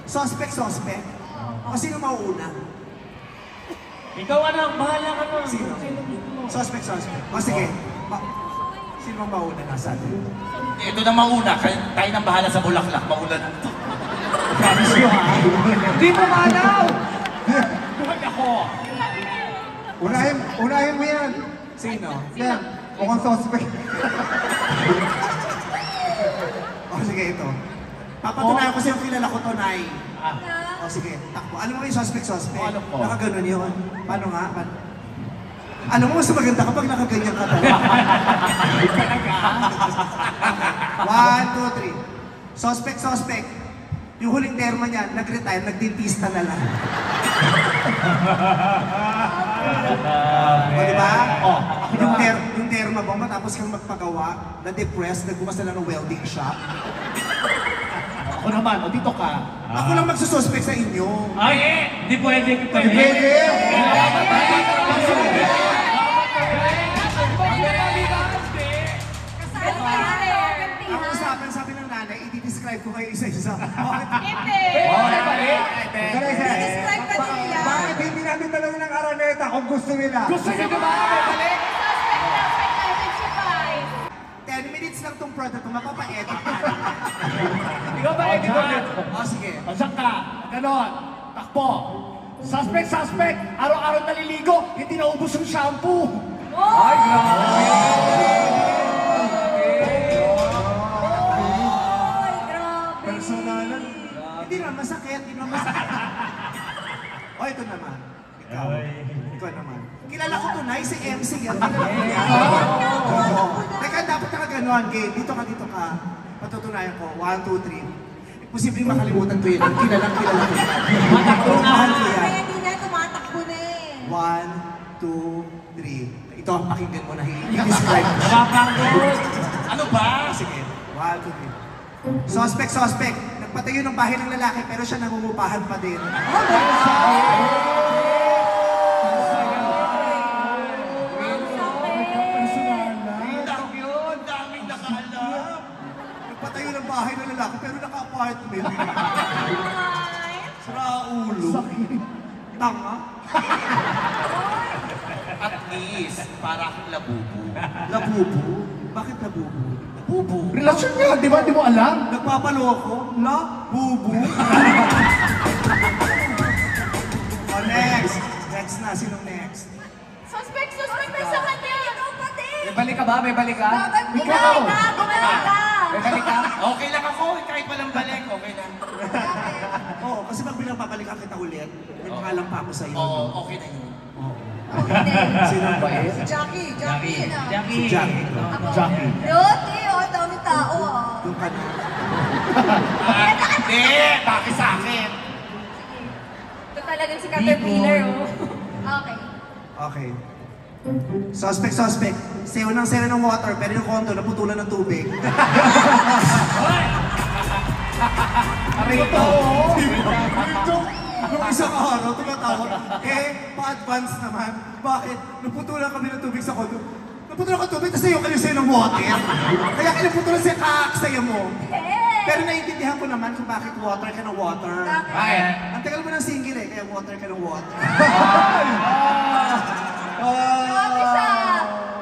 Suspect. O sino mauuna? Ikaw anak, bahala ka na. Sino? Suspect. O sige. Sino ang mauna nasa atin? Ito na mauna, tayo nang bahala sa bulaklak, mauna na ito. Promise nyo ha? Hindi mo malaw! Buhay ako! Unahin mo yan. Sino? Yan. Mukhang suspect. O sige, ito. Papatunayan ko sa'yo kilala ko to, Nay. O sige, takbo. Alam mo yung suspect? Alam ko. Nakaganon yun. Paano nga? Alam mo, mas maganda kapag nakaganyan ka talaga. 1, 2, 3. Suspect. Yung huling terma niya, nag-retire, nag-dentista na lang. O, diba? Yung terma ba, matapos kang magpagawa, na-depressed, nagbukas na lang ng welding shop. Ako naman, o dito ka. Ako lang magsususpect sa inyo. Ay hindi pwede. Ang usapan, sabi ng nanay, i-describe ko kayo isa-isa. Hindi! Describe ka nila. Bakit hindi natin talaga ng Araneta kung gusto nila? Gusto niyo ba? Balik! 10 minutes lang tong product, mapapa-edit ka. Ikaw ba edit ulit? O sige. Pasok ka. Ganon. Takbo. Suspect. Araw-araw naliligo. Hindi naubos yung shampoo. Ay, Personalan. Hindi naman masakit, O, ito naman. Ikaw naman. Kilala ko to, Nay, si MC yan. Teka, dapat nakaganuhan, Gabe. Dito ka. Patutunayan ko. 1, 2, 3. Posibleng makalimutan ko yun. Kilala ko yan. Mahal ko yan. Kaya hindi na tumatakbo na eh. 1, 2, 3. Ito ang pakinggan mo na i-describe mo. Napapagod. Ano ba? Sige. 1, 2, 3. Suspect. Nagpatayo ng bahay ng lalaki pero siya nangungupahan pa din. Daming nakaalam. Nagpatayo ng bahay ng lalaki pero naka-apartment. Sira ulo. Tanga. At least, para akong labubo. Labubo? Bakit labubo? Labubo? Relasyon niya, di ba? Di mo alam? Nagpapaloko? Labubo? O next. Next na. Sinong next? Suspect na sa kanya! Ikaw pa din! May balik ka ba? Dapat bumalik ka! May balik ka? Okay lang ako, kahit walang balik, okay lang. Oo, kasi pag pinapabalikan kita ulit, may pangalan pa ako sa iyo. Oo, okay na yun. Sino ba eh? Si Jackie. Si Jackie. Jackie. Yote, ang daming tao ah. Yung ka na. Hindi! Bakit sa akin? Ito talagang si Caterpillar oh. Okay. Okay. Suspect. Sayo ng water, pero yung kondo naputulan ng tubig. Arito! Nung isang araw, tumatawag, pa-advance naman. Bakit? Naputulan kami ng tubig sa kondo. Naputulan ka tubig, tapos sayo kayo sayo ng water. Kaya kinaputulan siya kaksayo mo. Pero naiintindihan ko naman kung bakit water ka ng water. Ay! Ang tagal mo ng single kaya water ka ng water. Grabe siya!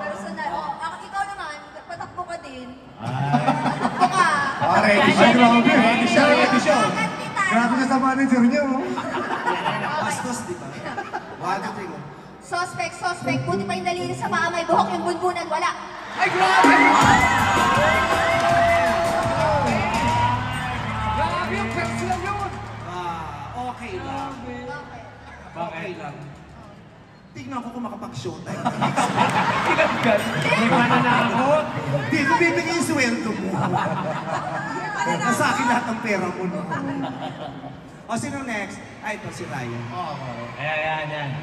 Personal. Ikaw naman, patakbo ka din. Patakbo ka. Ready siya. Grabe siya sa manager niya, oh. Bastos, di ba? 1, 2, 3, go. Suspect. Buti pa yung daliri sa paa, may buhok yung bunbunan, wala. Ay, grabe! Grabe yung personal yun! Okay lang. Okay lang. Tignan ko kung makapag-showtime. Tinaggal. May mananakot. Dito bibigay yung sweldo mo. Nasa akin lahat ng pera mo, no? O, sino next? Ay, ito si Ryan. Ayan.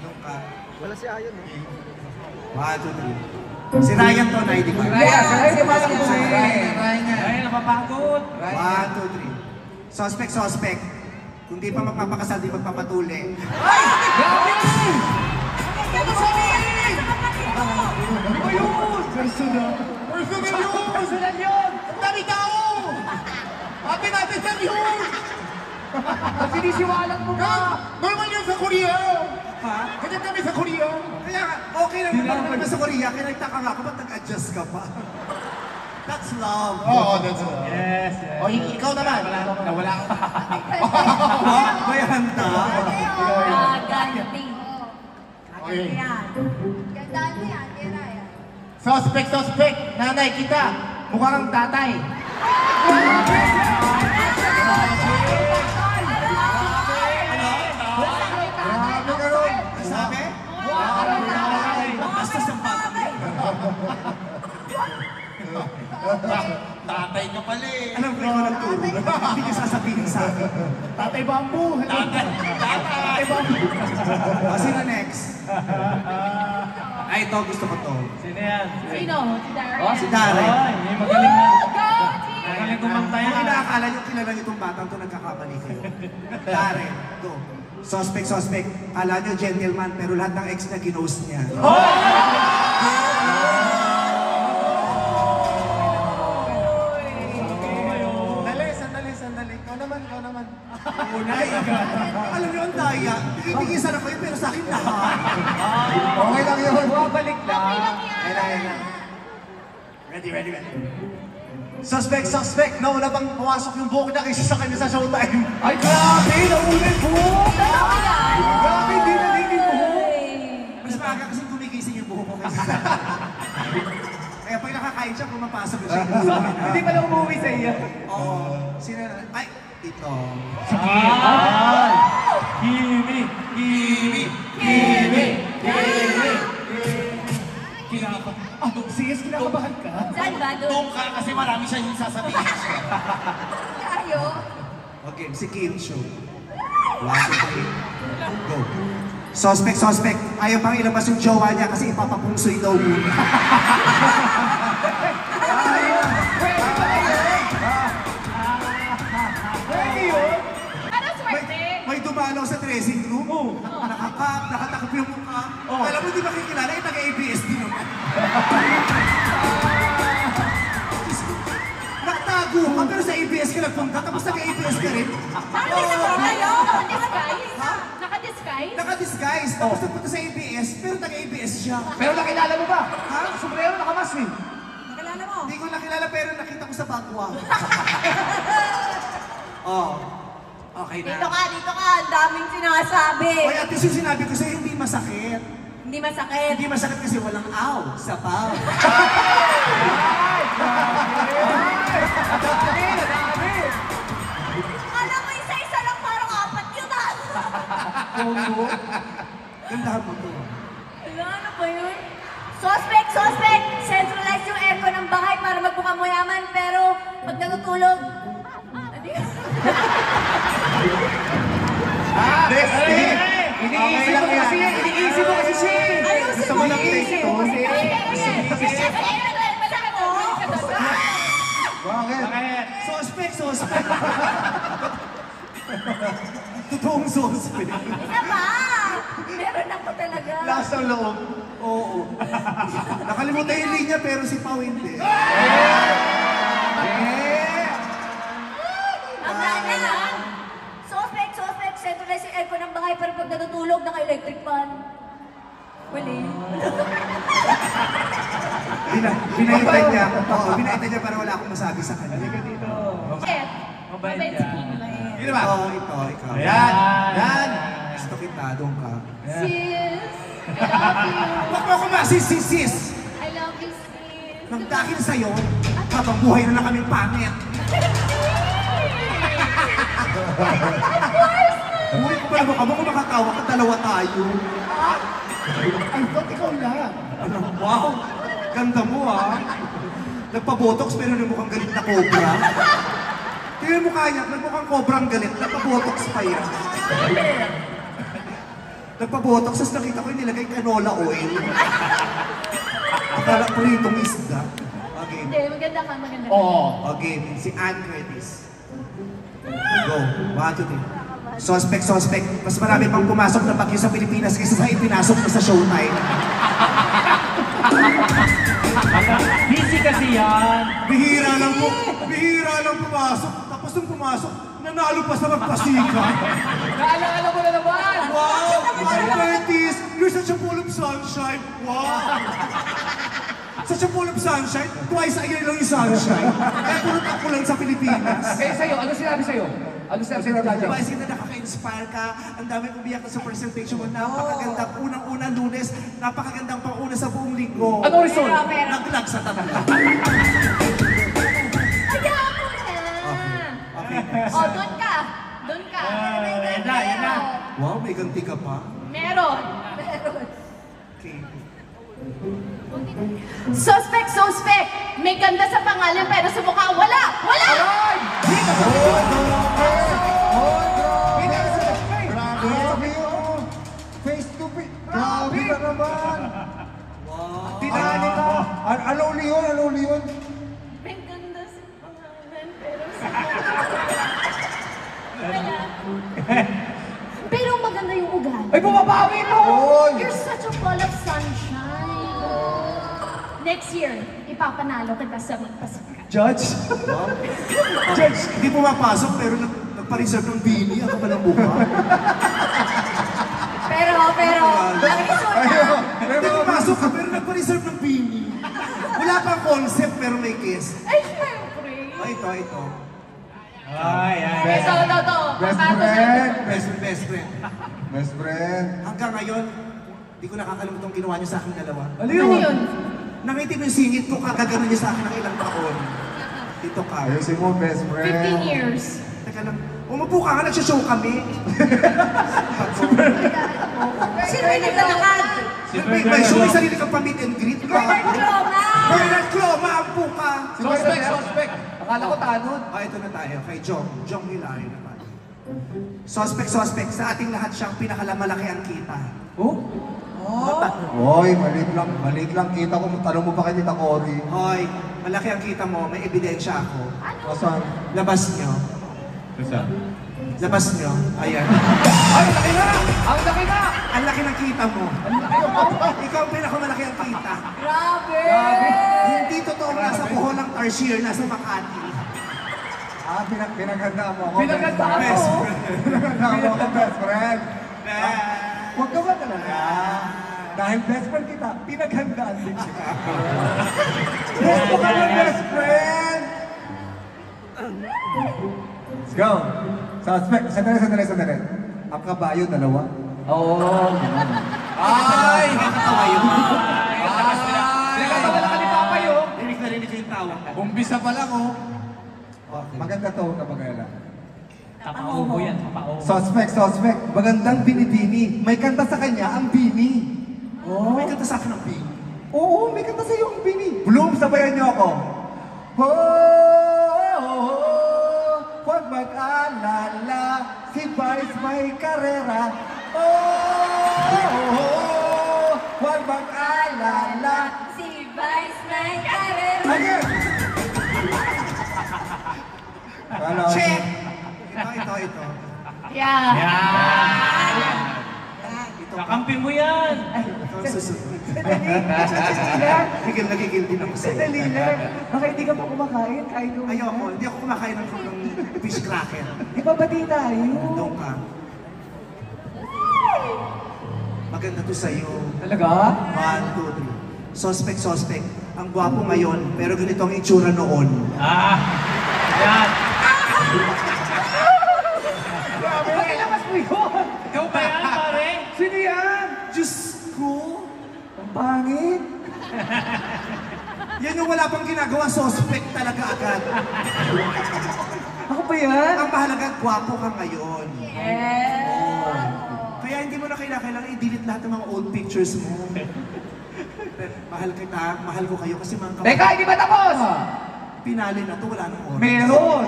Doon ka. Wala si Ayon, no? 1, 2, 3. Si Ryan to, na hindi ko. Ryan, napapagod. 1, 2, 3. Suspect. Kung di pa magpapakasal, di magpapatuli. Ay! Grabe! Ano sabihin? Ano yun? Personal yun! Ang dami tao! Happy natin sa yun! Ba't sinisiwalat mo ba? Normal yan sa Korea. Ha? Ganyan kami sa Korea. Kaya nga, okay lang naman sa Korea. Kaya nagtaka nga ako, ba't nag-adjust ka pa? That's love. Oo, that's all. Yes, yes. O, ikaw naman. Nawala ka. May handa. Gaganti. Okay. Yan. Gandaan mo yan, tira yan. Suspect. Nanay kita. Mukha kang tatay. Grabe ka ron. Ano sabi? Basta sa bata mo. Tatay ka pala eh. Alam ko ikaw nagturo. Hindi ka sasabihin sa akin. Tatay Bambu. Tatay! Sino next? Ay, ito. Gusto ko to. Sino yan? Sino? Si Darren. Oh, si Darren. Ay, may magaling na. Gachi! Magaling kumanta Kung yan. inaakala nyo kilala itong batang to, nagkakamali kayo. Darren, to. Suspect. Kala nyo gentleman, pero lahat ng ex na ginost niya. Sandali. Ikaw naman. Unay. Alam nyo, ang daya. Ibigay na kayo, pero sa akin lahat. Okay lang yun. Bumabalik lang. Ayan. Ready. Suspect. Nauna bang pumasok yung buhok niya kaysa sa kanya sa showtime? Ay, grabe! Naulit po! Totoo yan. Grabe, hindi nalinig mo! Mas maaga kasi gumigising yung buhok ko kasi. Kaya pag nakakain siya, pumapasok siya. Hindi pala umuwi sa iyo. Oo. Sino na? Ay, ito. Ay! Kimi! Kinakabahan ka? Saan ba doon? Doon ka kasi marami siya yung sasabihin. Tayo. Okay, si Kim Cho. 1, 2, 3. Go. Suspect. Ayaw pang ilabas yung jowa niya kasi ipapapungsoy daw muna. Pwede yun? Ano swerte? May dumalaw sa dressing room. Nakatakip yung mukha. Alam mo, di ba kikilala? Yung taga-ABS din naman. Nakatago ka, pero sa ABS ka nagpunta, tapos taga-ABS ka rin. Naka-disguise? Naka-disguise, tapos nagpunta sa ABS, pero taga-ABS siya. Pero nakilala mo ba? Ha? Sombrero nakamas eh. Nakilala mo? Hindi ko nakilala, pero nakita ko sa bagwa. Oh. Okay na. Dito ka. Ang daming sinasabi. Oy, at least yung sinabi ko sa'yo, hindi masakit. Hindi masakit. Hindi masakit kasi walang aw, sapaw. Alam mo, isa-isa lang parang apat yun ah. Gandahan mo to. Ano ba yun? Suspect! Centralize yung aircon ng bahay para magmukhang mayaman, pero pag natutulog, ano yun? Bestie! Iniisip mo kasi yan! Iniisip mo kasi siya! Ayusin Gusto mo ng face to? Bakit? Suspect. Totoong suspect. Isa pa! Meron ako talaga. Last ang loob. Oo. Nakalimutan yung linya pero si Pao hindi. Ang gana! Suspect! Centralize yung aircon ng bahay para pag natutulog, naka-electric fan. Wali. Binayitay niya. Oo, binayitay niya para wala akong masabi sa kanya. Mabait si Kimi. Yun ba? Oo, ikaw. Yan! Gusto kita, doon ka. Sis, I love you. Huwag mo ako masisis! I love you, sis. Nang dahil sa'yo, habang buhay na lang kami pangit. Uy, pala mo ka ba kung makatawa ka, dalawa tayo. Ay, ba't ikaw lang? Wow, ganda mo ah. Nagpa-botox pero mukhang galit na cobra. Tingnan mo kaya, nagmukhang cobrang galit, nagpa-botox pa yan. Nagpa-botox, tapos nakita ko yung nilagay canola oil. Akala ko rin itong isda. Okay. Hindi, maganda ka. Oo. Okay, si Ann Curtis. Go. 1, 2, 3. Suspect. Mas marami pang pumasok na bagyo sa Pilipinas kaysa sa ipinasok mo sa Showtime. Busy kasi yan. Bihira lang pumasok. Tapos nung pumasok, nanalo pa sa magpasika. Naalala mo na naman! Wow! Curtis, you're such a full of sunshine. Wow! Such a full of sunshine. Twice a year lang yung sunshine. Kaya puro takulan sa Pilipinas. Eh, sa'yo, ano sinabi sa'yo? Ano sinabi sa'yo, Jaja? Diba, na nakaka-inspire ka. Ang daming umiyak sa presentation mo. Napakagandang unang-unang Lunes. Napakagandang pang-una sa buong linggo. Ano result? Pero, Naglag sa tatlo. kaya ako na. Okay. Oh, doon ka. Doon ka. Yan na. Wow, may ganti ka pa. Meron. Meron. Okay. Suspect, suspect! May ganda sa pangalan pero sa mukha, wala! Wala! Grabe yun! Face to face! Grabe ka naman! Tinali ka! Ano yun? Ano yun? May ganda sa pangalan pero sa mukha, wala. Pero maganda yung ugali. Ay, bumabawi mo! Oy! You're such a ball of sunshine. Next year, ipapanalo kita sa magpasika. Judge? Judge, hindi pumapasok pero nagpa-reserve ng bini. Ang kapal ng mukha. Pero, ang resulta, Hindi pumapasok ka pero nagpa-reserve ng bini. Wala pang concept pero may kiss. ay syempre. Oh, ito. Ito. Best Papato na. friend! Best friend. Best friend! Hanggang ngayon, hindi ko nakakalimutan itong ginawa niya sa akin dalawa. Ano yun? Nangitim yung singit ko, kakagano niya sa akin ng ilang taon. Dito ka. Ayusin mo, best friend! 15 years. Teka lang, umupo ka nga, nagsishow kami. Sino yung naglalakad? May show, may sarili kang pa-meet and greet. Bernard Cloma! Bernard Cloma, ampo ka. Suspect, suspect! Akala ko tanod. Ito na tayo, kay Jong Hilario naman. Suspect, sa ating lahat siyang pinakalamalaki ang kita. Hoy, maliit lang kita ko. Tanong mo pa kay Tita Cory. Hoy, malaki ang kita mo, may ebidensya ako. Asan? Labas niyo. Labas niyo. Ayan. Ay, laki na! Ang laki na! Ang laki ng kita mo. Ikaw ang pinakamalaki ang kita. Grabe! Hindi totoo nasa Boholang Tarsier, nasa Makati. Pinaghandaan mo ako. Pinaghandaan Best mo. friend. Pinaghandaan mo ako, best friend. Best. Huwag ka ba talaga? Dahil best friend kita, pinaghandaan din kita. Huwag mo ka ng best friend! Let's go! Suspect, sandali. Ang kabayo, dalawa. Oo. Ay! Nakakatawa yun. Pinagkatawa na ka ni Papa yun. Rinig ko yung tawa. Umpisa pa lang, oh. Maganda to, kabagala. Papaubo yan, papaubo. Suspect. Magandang binibini. May kanta sa kanya, ang bini. May kanta sa akin ng pink. Oo, may kanta sa iyo ang bini. Bloom, sabayan niyo ako. Huwag mag-alala, si Vice may karera. Huwag mag-alala. Si Vice may karera. Again! Check! Ito. Yeah. Kakampi mo yan! Ikaw ang susunod. Nagigil din ako sa'yo. Dali lang. Baka hindi ka pa kumakain kahit yung... Ayoko, hindi ako kumakain ng fish cracker. Ipabati tayo. Doon ka. Maganda to sa'yo. Talaga? 1, 2, 3. Suspect. Ang gwapo ngayon, pero ganito ang itsura noon. Yan! Bakit labas mo yun? Ikaw ba yan, pare? Sino yan? Diyos ko! Ang pangit. Yan yung wala pang ginagawa, suspect talaga agad. Ako ba yan? Ang mahalaga, gwapo ka ngayon. Yeah. Kaya hindi mo na kailangan i-delete lahat ng mga old pictures mo. Mahal kita, mahal ko kayo kasi mga Teka, hindi ba tapos? pinali na to, wala nang oras. Meron.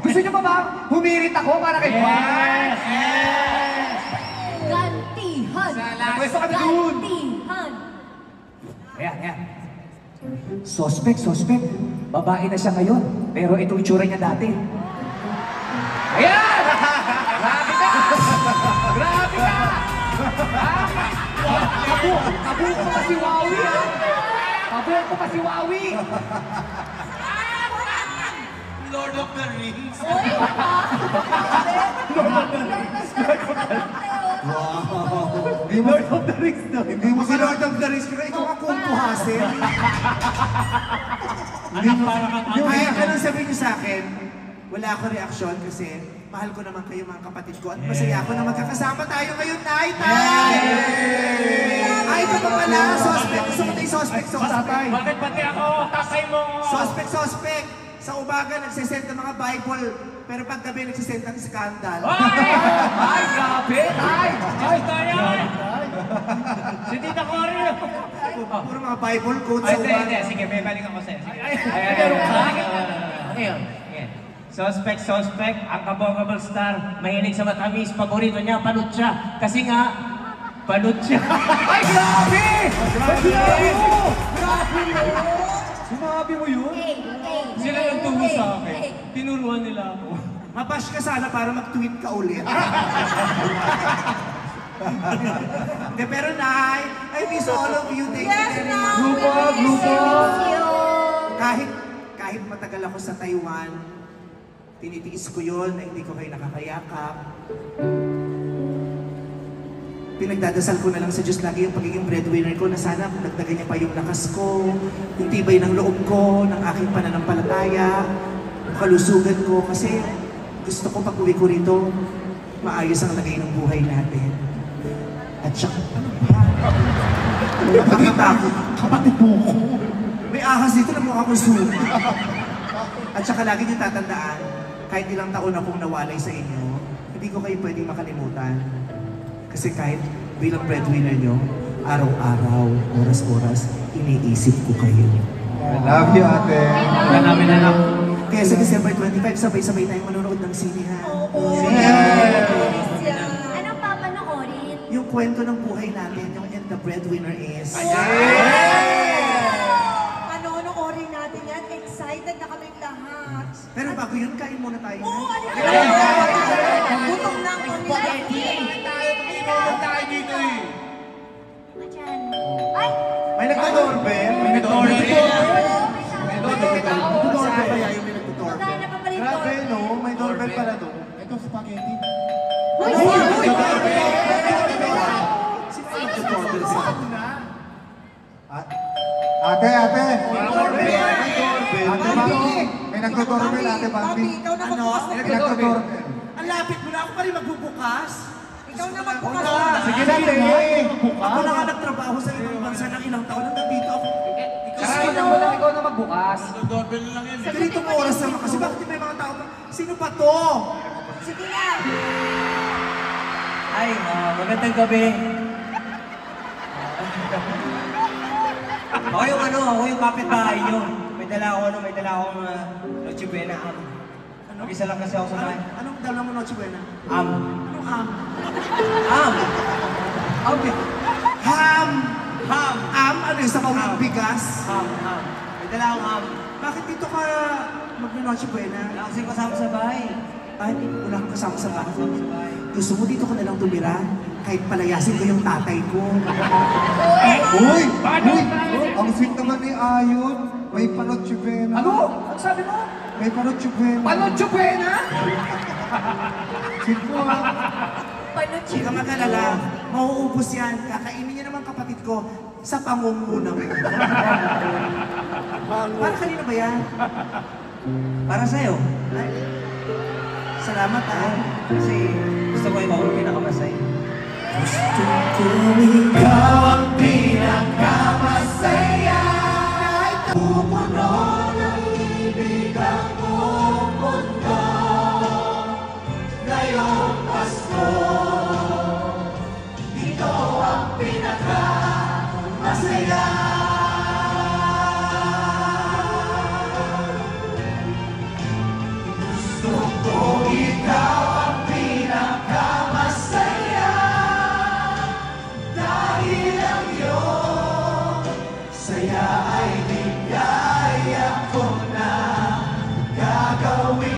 Gusto niyo ba ba humirit ako para kay Juan? Gantihan. Pwesto kami dun. Gantihan. Ayan. Suspect. Babae na siya ngayon. Pero ito itsura niya dati. Ayan! Grabe ka! Kabu ko pa si Wawi, ha? Kabu ko pa si Wawi! Lord of the Rings. Uy, Lord of the Rings daw. Hindi mo Si Lord of the Rings, pero ikaw ang kumpuhasin. Kaya anong sabihin niyo sa akin? Wala ako reaksyon kasi mahal ko naman kayo mga kapatid ko at masaya ako na magkakasama tayo ngayon, Nay! Ay, ito pa pala, suspect. Gusto mo tayo suspect. Bakit pati ako? Tatay mo! Suspect. Sa umaga, nagsisend ng mga Bible, pero paggabi nagsisend ng scandal. Ay, grabe! Ay, tayo! Si Tita Cory! Puro mga Bible quotes Ay, sa hindi. umaga. Sige, may balik ako sa'yo. Sige. Ano yun? Sige. Suspect, ang kabongable star, mahilig sa matamis, paborito niya, panot siya. Kasi nga, panot siya. Ay, grabe! Sinabi mo yun? Sila nagturo sa akin. Tinuruan nila ako. Mabash ka sana para mag-tweet ka ulit. Hindi, pero Nay, I miss all of you. Thank you Yes, very Nay! much. Miss you! Kahit matagal ako sa Taiwan, tinitiis ko yun na hindi ko kayo nakakayakap. Pinagdadasal ko na lang sa Diyos lagi yung pagiging breadwinner ko na sana nagdagan niya pa yung lakas ko, yung tibay ng loob ko, ng aking pananampalataya, yung kalusugan ko kasi gusto ko pag uwi ko rito, maayos ang lagay ng buhay natin. At saka, nakakatakot. Kapatid mo ko. May ahas dito na mukha kong suma. At saka lagi niyo tatandaan, kahit ilang taon akong nawalay sa inyo, hindi ko kayo pwedeng makalimutan. Kasi kahit bilang breadwinner nyo, araw-araw, oras-oras, iniisip ko kayo. I love you, ate. Wala namin alam. Kaya sa December 25, sabay-sabay tayong manonood ng sine, ha? Anong papanoorin? Yung kwento ng buhay natin, yung And the Breadwinner Is. Panonoorin natin yan. Excited na kaming lahat. Pero bago yun, kain muna tayo. Oo, ha? ano gutom na ako nila. Tayo dito eh. Ano dyan? Ay! May nagdodoorbell. May nag-doorbell. Saan kaya yung may nagdodoorbell? Magkano pa pala yung Grabe, door? no? May doorbell pala doon. Ito, spaghetti. Uy! Sino yung nagdodoorbell sa Ate. Doorbell. Ate Bambi. May nagtutoorbell, Ate Bambi. Ikaw na Ano? magbukas. May nagtutoorbell. Ang lapit mo na ako pa rin magbubukas. Ikaw na magbukas. Sige na, te. Ako na nga nagtrabaho sa ibang bansa ng ilang taon. Hanggang dito ako. Kailangan mo lang ikaw na magbukas. Nag-doorbell lang yan. Sa ganitong oras naman kasi bakit may mga tao pa, sino pa to? Sige na. Ay, magandang gabi. Ako yung kapitbahay nyo. May dala akong Noche Buena am. Mag-isa lang kasi ako sa bahay. Anong dala mo, Noche Buena? Am. Anong ham? Am! Am! Ham! Ham! Am? Ano yung sa ng bigas? Ham! May dala akong am. Bakit dito ka mag-Noche Buena? Wala kasi kasama sa bahay. Ay, wala kang kasama sa bahay. Kasama sa bahay. Gusto mo dito ka na lang tumira? Kahit palayasin ko yung tatay ko. Uy! Ang sweet naman ni Ayon. May Panoche Buena. Ano? Ano sabi mo? May Panoche Buena. Panoche Buena? Sweet mo, ha? Huwag ka mag-alala. Mauubos yan. Kakainin niya naman kapatid ko sa pangunguna mo. Para kanina ba yan? Para sa'yo. Ay, salamat ha. Kasi gusto ko ikaw ang pinakamasay. Gusto ko ikaw ang pinakamasaya. Pumuno ng ibig ang buong mundo. Ngayong Pasko, ikaw ang pinakamasaya.